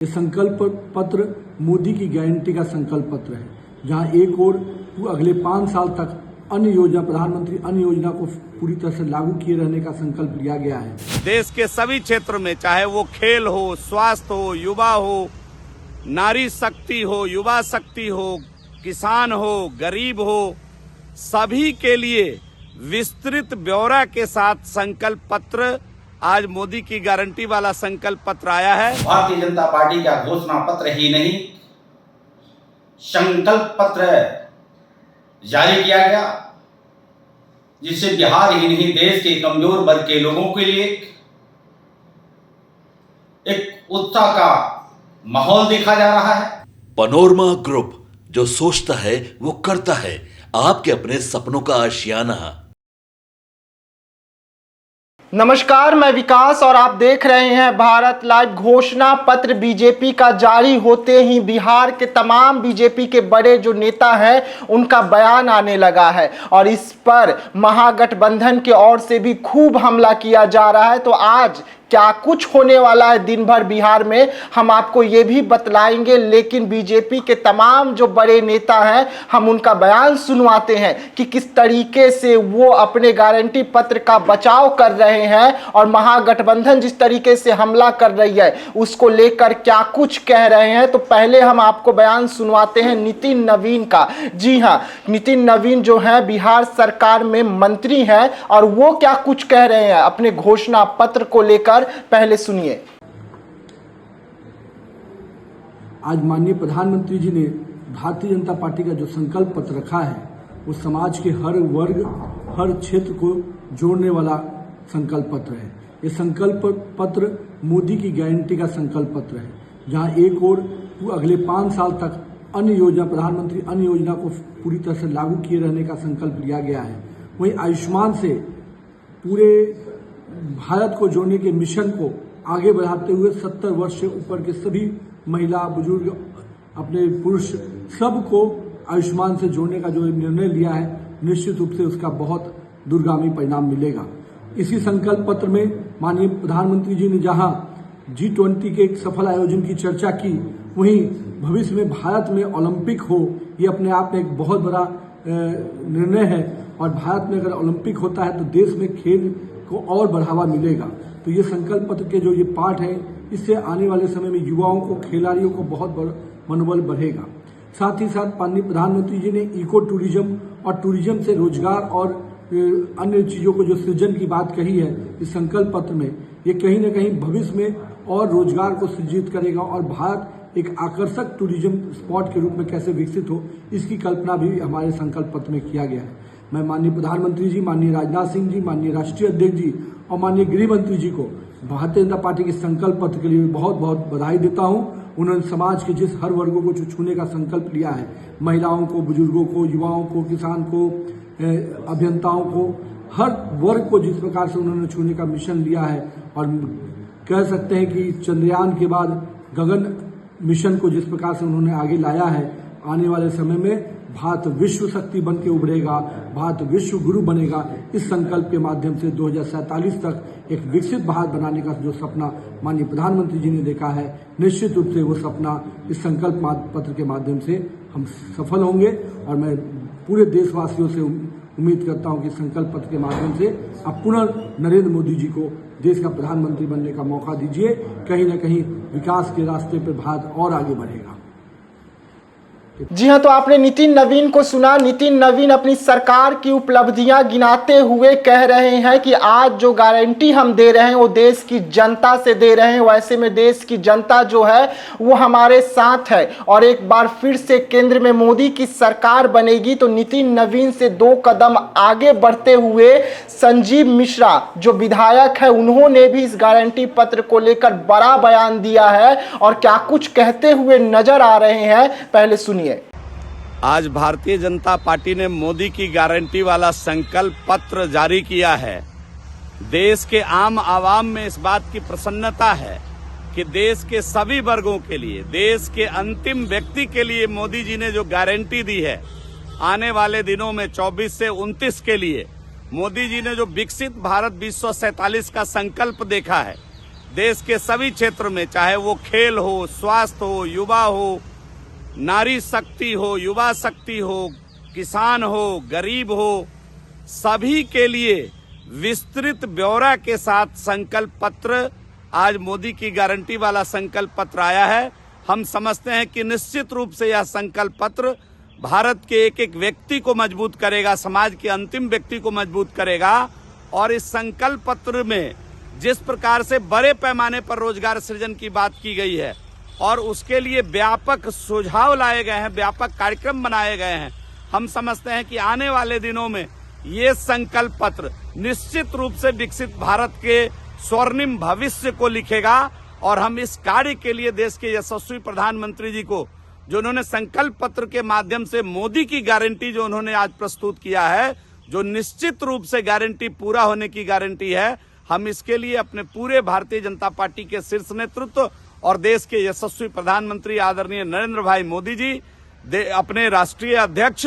ये संकल्प पत्र मोदी की गारंटी का संकल्प पत्र है, जहां एक और अगले 5 साल तक अन्य योजना, प्रधानमंत्री अन्य योजना को पूरी तरह से लागू किए रहने का संकल्प लिया गया है। देश के सभी क्षेत्र में, चाहे वो खेल हो, स्वास्थ्य हो, युवा हो, नारी शक्ति हो, युवा शक्ति हो, किसान हो, गरीब हो, सभी के लिए विस्तृत ब्यौरा के साथ संकल्प पत्र, आज मोदी की गारंटी वाला संकल्प पत्र आया है। भारतीय जनता पार्टी का घोषणा पत्र ही नहीं, संकल्प पत्र जारी किया गया, जिससे बिहार ही नहीं देश के कमजोर वर्ग के लोगों के लिए एक उत्साह का माहौल देखा जा रहा है। पनोरमा ग्रुप, जो सोचता है वो करता है, आपके अपने सपनों का आशियाना। नमस्कार, मैं विकास और आप देख रहे हैं भारत लाइव। घोषणा पत्र बीजेपी का जारी होते ही बिहार के तमाम बीजेपी के बड़े जो नेता हैं उनका बयान आने लगा है और इस पर महागठबंधन की ओर से भी खूब हमला किया जा रहा है। तो आज क्या कुछ होने वाला है दिन भर बिहार में, हम आपको ये भी बतलाएंगे। लेकिन बीजेपी के तमाम जो बड़े नेता हैं, हम उनका बयान सुनवाते हैं कि किस तरीके से वो अपने गारंटी पत्र का बचाव कर रहे हैं और महागठबंधन जिस तरीके से हमला कर रही है उसको लेकर क्या कुछ कह रहे हैं। तो पहले हम आपको बयान सुनवाते हैं नितिन नवीन का। जी हाँ, नितिन नवीन जो है बिहार सरकार में मंत्री हैं और वो क्या कुछ कह रहे हैं अपने घोषणा पत्र को लेकर, पहले सुनिए। आज माननीय प्रधानमंत्री जी ने भारतीय जनता पार्टी का जो संकल्प पत्र रखा है वो समाज के हर वर्ग, हर क्षेत्र को जोड़ने वाला संकल्प पत्र है। ये संकल्प पत्र मोदी की गारंटी का संकल्प पत्र है, जहां एक और अगले 5 साल तक अन्य योजना, प्रधानमंत्री अन्य योजना को पूरी तरह से लागू किए रहने का संकल्प लिया गया है। वहीं आयुष्मान से पूरे भारत को जोड़ने के मिशन को आगे बढ़ाते हुए 70 वर्ष से ऊपर के सभी महिला, बुजुर्ग, अपने पुरुष, सबको आयुष्मान से जोड़ने का जो निर्णय लिया है, निश्चित रूप से उसका बहुत दूरगामी परिणाम मिलेगा। इसी संकल्प पत्र में माननीय प्रधानमंत्री जी ने जहां G20 के एक सफल आयोजन की चर्चा की, वहीं भविष्य में भारत में ओलंपिक हो, ये अपने आप में एक बहुत बड़ा निर्णय है और भारत में अगर ओलंपिक होता है तो देश में खेल को और बढ़ावा मिलेगा। तो ये संकल्प पत्र के जो ये पार्ट है, इससे आने वाले समय में युवाओं को, खिलाड़ियों को बहुत बड़ा मनोबल बढ़ेगा। साथ ही साथ माननीय प्रधानमंत्री जी ने इको टूरिज्म और टूरिज्म से रोजगार और अन्य चीज़ों को जो सृजन की बात कही है इस संकल्प पत्र में, ये कहीं ना कहीं भविष्य में और रोजगार को सृजित करेगा और भारत एक आकर्षक टूरिज्म स्पॉट के रूप में कैसे विकसित हो, इसकी कल्पना भी हमारे संकल्प पत्र में किया गया है। मैं माननीय प्रधानमंत्री जी, माननीय राजनाथ सिंह जी, माननीय राष्ट्रीय अध्यक्ष जी और माननीय गृह मंत्री जी को भारतीय जनता पार्टी के संकल्प पत्र के लिए बहुत बहुत बधाई देता हूं। उन्होंने समाज के जिस हर वर्गों को छूने का संकल्प लिया है, महिलाओं को, बुजुर्गों को, युवाओं को, किसान को, अभियंताओं को, हर वर्ग को जिस प्रकार से उन्होंने छूने का मिशन लिया है और कह सकते हैं कि चंद्रयान के बाद गगन मिशन को जिस प्रकार से उन्होंने आगे लाया है, आने वाले समय में भारत विश्व शक्ति बन के उभरेगा, भारत विश्व गुरु बनेगा। इस संकल्प के माध्यम से 2047 तक एक विकसित भारत बनाने का जो सपना माननीय प्रधानमंत्री जी ने देखा है, निश्चित रूप से वो सपना इस संकल्प पत्र के माध्यम से हम सफल होंगे। और मैं पूरे देशवासियों से उम्मीद करता हूं कि संकल्प पत्र के माध्यम से आप पुनः नरेंद्र मोदी जी को देश का प्रधानमंत्री बनने का मौका दीजिए। कहीं न कहीं विकास के रास्ते पर भारत और आगे बढ़ेगा। जी हाँ, तो आपने नितिन नवीन को सुना। नितिन नवीन अपनी सरकार की उपलब्धियां गिनाते हुए कह रहे हैं कि आज जो गारंटी हम दे रहे हैं वो देश की जनता से दे रहे हैं। वैसे में देश की जनता जो है वो हमारे साथ है और एक बार फिर से केंद्र में मोदी की सरकार बनेगी। तो नितिन नवीन से 2 कदम आगे बढ़ते हुए संजीव मिश्रा जो विधायक है, उन्होंने भी इस गारंटी पत्र को लेकर बड़ा बयान दिया है और क्या कुछ कहते हुए नजर आ रहे हैं, पहले सुनिए। आज भारतीय जनता पार्टी ने मोदी की गारंटी वाला संकल्प पत्र जारी किया है। देश के आम आवाम में इस बात की प्रसन्नता है कि देश के सभी वर्गों के लिए, देश के अंतिम व्यक्ति के लिए मोदी जी ने जो गारंटी दी है, आने वाले दिनों में 24 से 29 के लिए मोदी जी ने जो विकसित भारत 2047 का संकल्प देखा है, देश के सभी क्षेत्र में, चाहे वो खेल हो, स्वास्थ्य हो, युवा हो, नारी शक्ति हो, युवा शक्ति हो, किसान हो, गरीब हो, सभी के लिए विस्तृत ब्यौरा के साथ संकल्प पत्र, आज मोदी की गारंटी वाला संकल्प पत्र आया है। हम समझते हैं कि निश्चित रूप से यह संकल्प पत्र भारत के एक एक व्यक्ति को मजबूत करेगा, समाज के अंतिम व्यक्ति को मजबूत करेगा। और इस संकल्प पत्र में जिस प्रकार से बड़े पैमाने पर रोजगार सृजन की बात की गई है और उसके लिए व्यापक सुझाव लाए गए हैं, व्यापक कार्यक्रम बनाए गए हैं, हम समझते हैं कि आने वाले दिनों में ये संकल्प पत्र निश्चित रूप से विकसित भारत के स्वर्णिम भविष्य को लिखेगा। और हम इस कार्य के लिए देश के यशस्वी प्रधानमंत्री जी को, जो उन्होंने संकल्प पत्र के माध्यम से मोदी की गारंटी जो उन्होंने आज प्रस्तुत किया है, जो निश्चित रूप से गारंटी पूरा होने की गारंटी है, हम इसके लिए अपने पूरे भारतीय जनता पार्टी के शीर्ष नेतृत्व और देश के यशस्वी प्रधानमंत्री आदरणीय नरेंद्र भाई मोदी जी, अपने राष्ट्रीय अध्यक्ष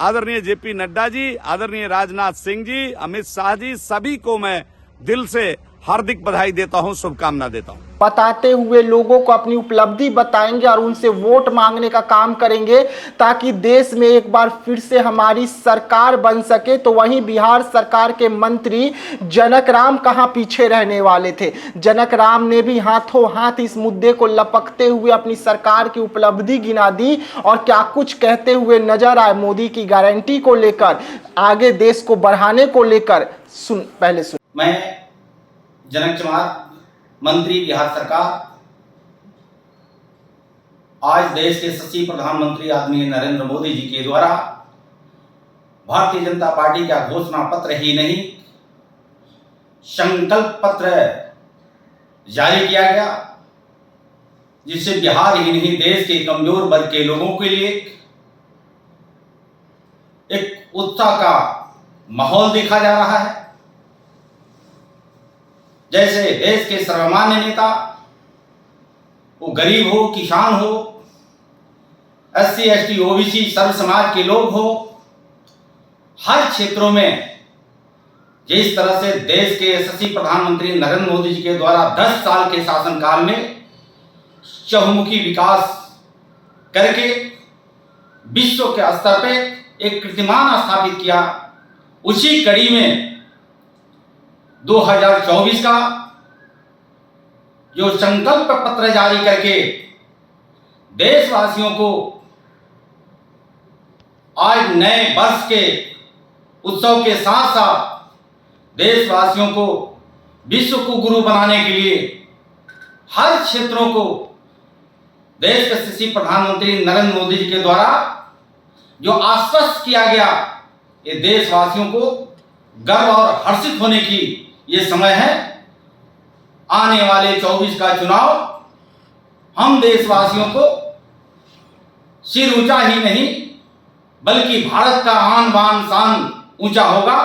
आदरणीय जेपी नड्डा जी, आदरणीय राजनाथ सिंह जी, अमित शाह जी, सभी को मैं दिल से हार्दिक बधाई देता हूं, शुभकामना देता हूं। बताते हुए लोगों को अपनी उपलब्धि बताएंगे और उनसे वोट मांगने का काम करेंगे ताकि देश में एक बार फिर से हमारी सरकार बन सके। तो वहीं बिहार सरकार के मंत्री जनक राम कहां पीछे रहने वाले थे। जनक राम ने भी हाथों हाथ इस मुद्दे को लपकते हुए अपनी सरकार की उपलब्धि गिना दी और क्या कुछ कहते हुए नजर आए मोदी की गारंटी को लेकर, आगे देश को बढ़ाने को लेकर। पहले सुन। मैं जनक चमार, मंत्री बिहार सरकार, आज देश के यशस्वी प्रधानमंत्री आदरणीय नरेंद्र मोदी जी के द्वारा भारतीय जनता पार्टी का घोषणा पत्र ही नहीं, संकल्प पत्र जारी किया गया, जिससे बिहार ही नहीं देश के कमजोर वर्ग के लोगों के लिए एक उत्साह का माहौल देखा जा रहा है। जैसे देश के सर्वमान्य नेता, वो गरीब हो, किसान हो, SC ST OBC सर्व समाज के लोग हो, हर क्षेत्रों में जिस तरह से देश के यशस्वी प्रधानमंत्री नरेंद्र मोदी जी के द्वारा 10 साल के शासनकाल में चहुमुखी विकास करके विश्व के स्तर पे एक कीर्तिमान स्थापित किया, उसी कड़ी में 2024 का जो संकल्प पत्र जारी करके देशवासियों को आज नए वर्ष के उत्सव के साथ साथ देशवासियों को विश्व को गुरु बनाने के लिए हर क्षेत्रों को देश के यशस्वी प्रधानमंत्री नरेंद्र मोदी जी के द्वारा जो आश्वस्त किया गया, ये देशवासियों को गर्व और हर्षित होने की ये समय है। आने वाले 24 का चुनाव हम देशवासियों को सिर ऊंचा ही नहीं बल्कि भारत का आन बान शान ऊंचा होगा।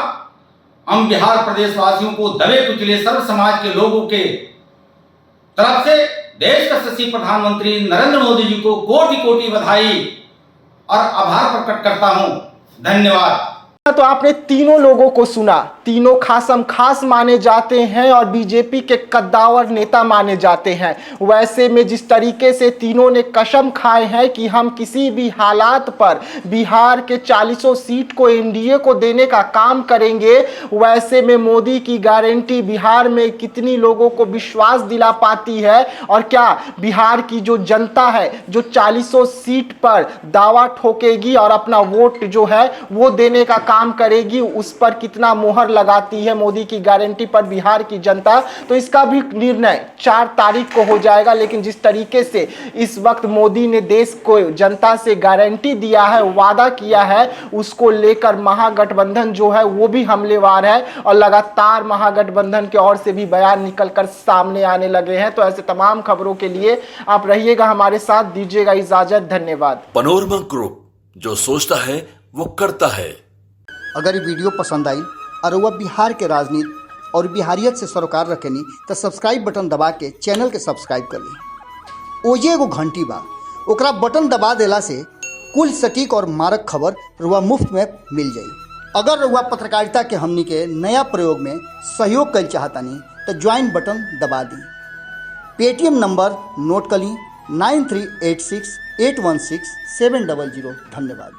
हम बिहार प्रदेश वासियों को दबे कुचले सर्व समाज के लोगों के तरफ से देश के यशस्वी प्रधानमंत्री नरेंद्र मोदी जी को कोटि कोटि बधाई और आभार प्रकट करता हूं। धन्यवाद। तो आपने तीनों लोगों को सुना, तीनों खासम खास माने जाते हैं और बीजेपी के कद्दावर नेता माने जाते हैं। वैसे में जिस तरीके से तीनों ने कसम खाए हैं कि हम किसी भी हालात पर बिहार के 40 सीट को एनडीए को देने का काम करेंगे, वैसे में मोदी की गारंटी बिहार में कितनी लोगों को विश्वास दिला पाती है और क्या बिहार की जो जनता है जो 40 सीट पर दावा ठोकेगी और अपना वोट जो है वो देने का काम करेगी, उस पर कितना मोहर लगाती है मोदी की गारंटी पर बिहार की जनता। तो इसका भी निर्णय 4 तारीख को हो जाएगा। लेकिन जिस तरीके से इस वक्त मोदी ने देश को जनता से गारंटी दिया है, वादा किया है, उसको लेकर महागठबंधन जो है वो भी हमलेवार है और लगातार महागठबंधन के ओर से भी बयान निकलकर सामने आने लगे हैं। तो ऐसे तमाम खबरों के लिए आप रहिएगा हमारे साथ, दीजिएगा इजाजत। धन्यवाद। पनोरमा ग्रुप, जो सोचता है वो करता है। अगर ये वीडियो पसंद आई और वह बिहार के राजनीति और बिहारियत से सरोकार रखेनी तो सब्सक्राइब बटन दबा के चैनल के सब्सक्राइब कर ली। ओजे एगो घंटी बा, ओकरा बटन दबा देला से कुल सटीक और मारक खबर रुआ मुफ्त में मिल जाई। अगर रुआ पत्रकारिता के हमनी के नया प्रयोग में सहयोग कर चाहतानी तो ज्वाइन बटन दबा दी। पेटीएम नंबर नोट कर ली 9386816700। धन्यवाद।